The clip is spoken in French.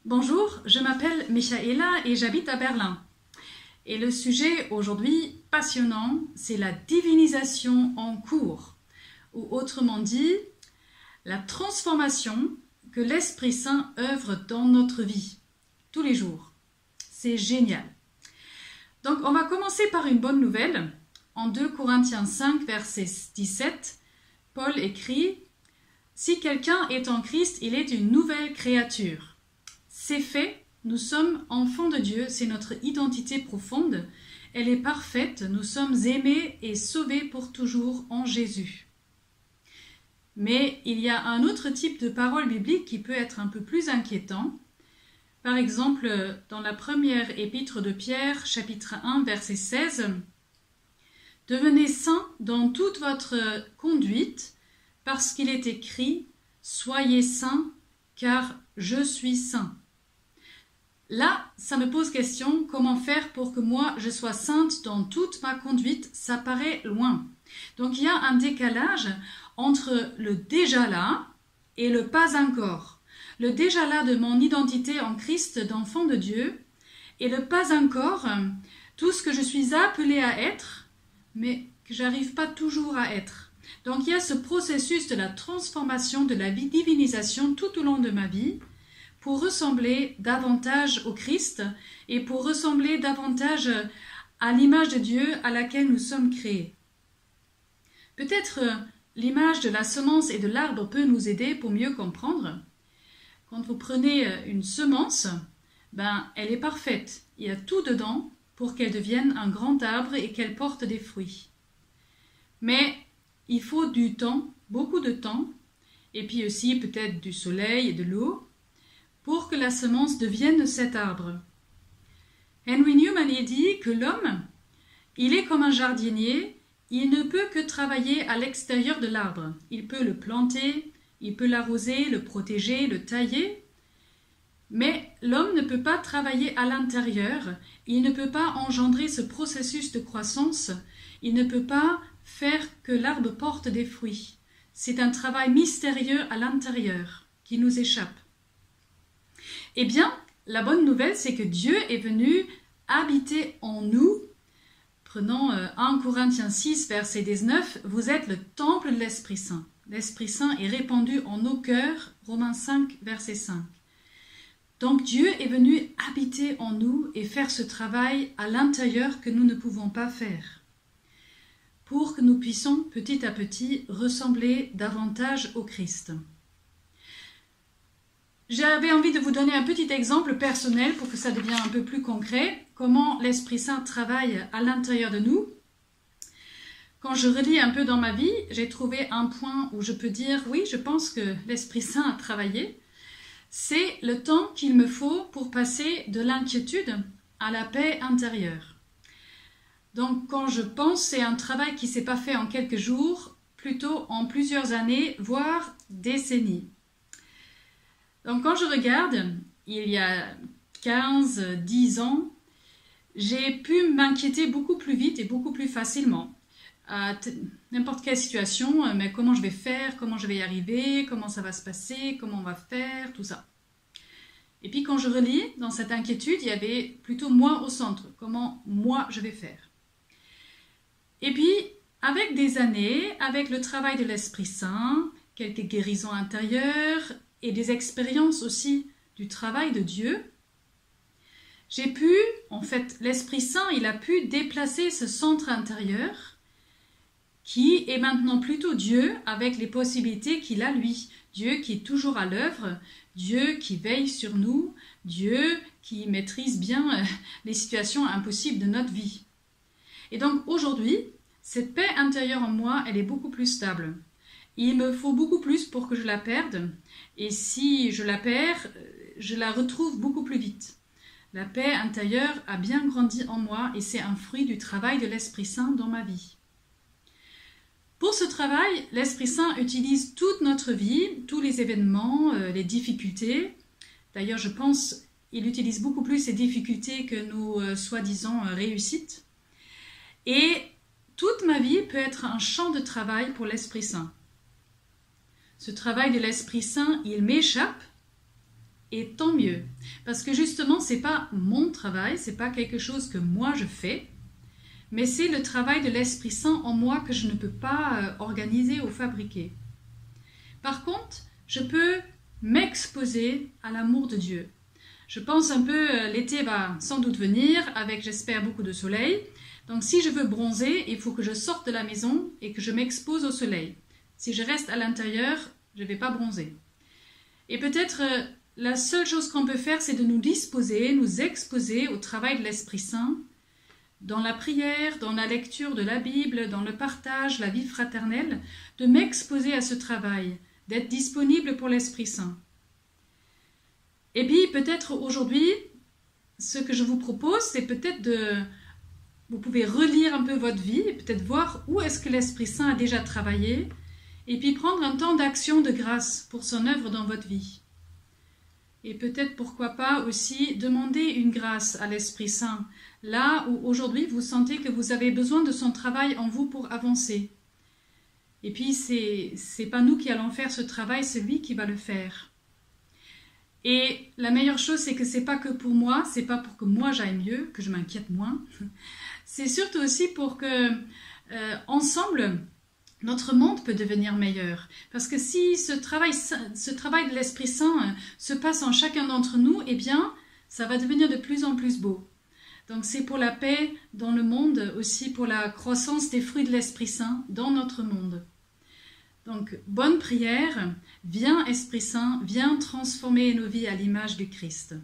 Bonjour, je m'appelle Michaela et j'habite à Berlin. Et le sujet aujourd'hui passionnant, c'est la divinisation en cours, ou autrement dit, la transformation que l'Esprit Saint œuvre dans notre vie, tous les jours. C'est génial. Donc on va commencer par une bonne nouvelle. En 2 Corinthiens 5, verset 17, Paul écrit « Si quelqu'un est en Christ, il est une nouvelle créature. » C'est fait, nous sommes enfants de Dieu, c'est notre identité profonde. Elle est parfaite, nous sommes aimés et sauvés pour toujours en Jésus. Mais il y a un autre type de parole biblique qui peut être un peu plus inquiétant. Par exemple, dans la première épître de Pierre, chapitre 1, verset 16, « Devenez saints dans toute votre conduite, parce qu'il est écrit « Soyez saints, car je suis saint ». Là, ça me pose question, comment faire pour que moi je sois sainte dans toute ma conduite? Ça paraît loin. Donc il y a un décalage entre le déjà là et le pas encore. Le déjà là de mon identité en Christ d'enfant de Dieu et le pas encore, tout ce que je suis appelée à être, mais que j'arrive pas toujours à être. Donc il y a ce processus de la transformation, de la divinisation tout au long de ma vie, pour ressembler davantage au Christ et pour ressembler davantage à l'image de Dieu à laquelle nous sommes créés. Peut-être l'image de la semence et de l'arbre peut nous aider pour mieux comprendre. Quand vous prenez une semence, elle est parfaite. Il y a tout dedans pour qu'elle devienne un grand arbre et qu'elle porte des fruits. Mais il faut du temps, beaucoup de temps, et puis aussi peut-être du soleil et de l'eau, pour que la semence devienne cet arbre. Henry Newman dit que l'homme, il est comme un jardinier, il ne peut que travailler à l'extérieur de l'arbre. Il peut le planter, il peut l'arroser, le protéger, le tailler, mais l'homme ne peut pas travailler à l'intérieur, il ne peut pas engendrer ce processus de croissance, il ne peut pas faire que l'arbre porte des fruits. C'est un travail mystérieux à l'intérieur qui nous échappe. Eh bien, la bonne nouvelle, c'est que Dieu est venu habiter en nous. Prenons 1 Corinthiens 6, verset 19, « Vous êtes le temple de l'Esprit Saint. L'Esprit Saint est répandu en nos cœurs. » Romains 5, verset 5. Donc Dieu est venu habiter en nous et faire ce travail à l'intérieur que nous ne pouvons pas faire, pour que nous puissions petit à petit ressembler davantage au Christ. J'avais envie de vous donner un petit exemple personnel pour que ça devienne un peu plus concret, comment l'Esprit Saint travaille à l'intérieur de nous. Quand je relis un peu dans ma vie, j'ai trouvé un point où je peux dire, oui, je pense que l'Esprit Saint a travaillé. C'est le temps qu'il me faut pour passer de l'inquiétude à la paix intérieure. Donc quand je pense, c'est un travail qui ne s'est pas fait en quelques jours, plutôt en plusieurs années, voire décennies. Donc quand je regarde, il y a 15-10 ans, j'ai pu m'inquiéter beaucoup plus vite et beaucoup plus facilement à n'importe quelle situation, mais comment je vais faire, comment je vais y arriver, comment ça va se passer, comment on va faire, tout ça. Et puis quand je relis, dans cette inquiétude, il y avait plutôt moi au centre, comment moi je vais faire. Et puis, avec des années, avec le travail de l'Esprit Saint, quelques guérisons intérieures, et des expériences aussi du travail de Dieu, j'ai pu, en fait, l'Esprit Saint, il a pu déplacer ce centre intérieur qui est maintenant plutôt Dieu avec les possibilités qu'il a lui. Dieu qui est toujours à l'œuvre, Dieu qui veille sur nous, Dieu qui maîtrise bien les situations impossibles de notre vie. Et donc aujourd'hui, cette paix intérieure en moi, elle est beaucoup plus stable. Il me faut beaucoup plus pour que je la perde. Et si je la perds, je la retrouve beaucoup plus vite. La paix intérieure a bien grandi en moi et c'est un fruit du travail de l'Esprit Saint dans ma vie. Pour ce travail, l'Esprit Saint utilise toute notre vie, tous les événements, les difficultés. D'ailleurs, je pense qu'il utilise beaucoup plus ces difficultés que nos soi-disant réussites. Et toute ma vie peut être un champ de travail pour l'Esprit Saint. Ce travail de l'Esprit Saint, il m'échappe, Et tant mieux, parce que justement, ce n'est pas mon travail, ce n'est pas quelque chose que moi je fais, mais c'est le travail de l'Esprit Saint en moi que je ne peux pas organiser ou fabriquer. Par contre, je peux m'exposer à l'amour de Dieu. Je pense un peu, l'été va sans doute venir, avec j'espère beaucoup de soleil. Donc si je veux bronzer, il faut que je sorte de la maison et que je m'expose au soleil. Si je reste à l'intérieur, je ne vais pas bronzer. Et peut-être la seule chose qu'on peut faire, c'est de nous disposer, nous exposer au travail de l'Esprit Saint, dans la prière, dans la lecture de la Bible, dans le partage, la vie fraternelle, de m'exposer à ce travail, d'être disponible pour l'Esprit Saint. Et puis peut-être aujourd'hui, ce que je vous propose, c'est peut-être vous pouvez relire un peu votre vie, et peut-être voir où est-ce que l'Esprit Saint a déjà travaillé, et puis prendre un temps d'action de grâce pour son œuvre dans votre vie. Et peut-être, pourquoi pas, aussi demander une grâce à l'Esprit Saint, là où aujourd'hui vous sentez que vous avez besoin de son travail en vous pour avancer. Et puis, c'est pas nous qui allons faire ce travail, c'est lui qui va le faire. Et la meilleure chose, c'est que c'est pas que pour moi, c'est pas pour que moi j'aille mieux, que je m'inquiète moins. C'est surtout aussi pour que, ensemble, notre monde peut devenir meilleur. Parce que si ce travail de l'Esprit Saint se passe en chacun d'entre nous, eh bien, ça va devenir de plus en plus beau. Donc c'est pour la paix dans le monde, aussi pour la croissance des fruits de l'Esprit Saint dans notre monde. Donc, bonne prière, viens Esprit Saint, viens transformer nos vies à l'image du Christ.